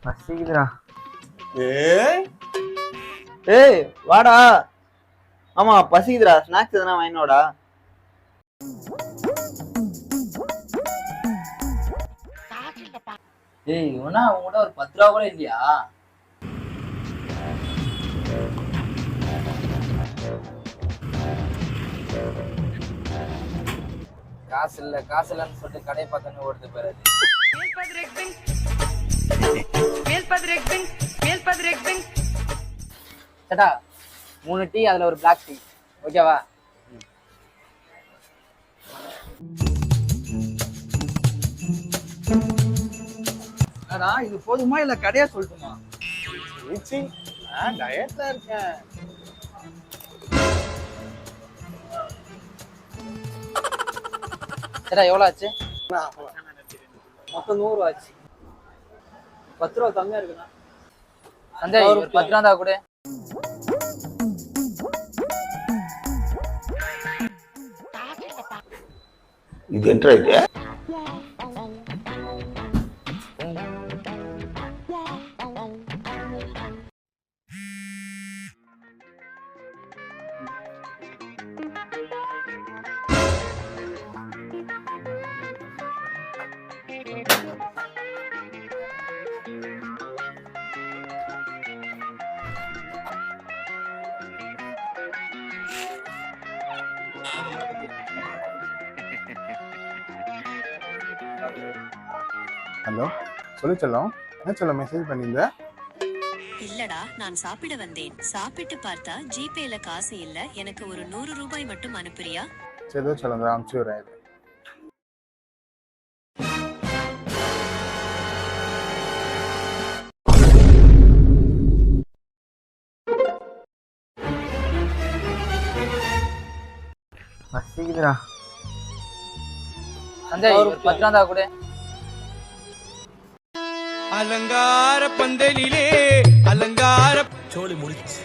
பசிக்குதுடா. ஏய் ஏய் வாடா. ஆமா பசிக்குதுடா, ஸ்நாக்ஸ் எதனா வாங்கினோடா. ஏய் இவனா அவங்ககிட்ட ஒரு 10 ரூபா கூட இல்லையா? காசு இல்லன்னு சொல்லிட்டு கடையை பார்த்தோன்னு ஓடுது பாரு. சேட்டா 3 டீ, அதுல ஒரு பிளாக் டீ, ஓகேவா? அடா இது போதுமா இல்ல கடையா சொல்லட்டுமா? ஈச்சி நான் டயட்ல இருக்கேன். சேட்டா எவ்வளோ ஆச்சு? மொத்தம் 100 ஆச்சு. 10 ரூபா கம்மியா இருக்குண்ணா. சஞ்சய் ஒரு 10 ரூபா தான் கூட. இது என்ன இது? ஹலோ, சொல்லு செல்லம். என்ன செல்லம் மெசேஜ் பண்ணியிருந்த? இல்லடா, நான் சாப்பிட வந்தேன். சாப்பிட்டு பார்த்தா ஜிபேல காசு இல்ல. எனக்கு ஒரு 100 ரூபாய் மட்டும் அனுப்புறியா? சரி ஏதோ செல்லம், நான் அனுப்பிச்சு விடுறேன். பசிக்குதுடா. சஞ்சய் ஒரு 10 ரூபா தான் கூட. அலங்கார பந்தலிலே அலங்கார சோழி முடிச்சு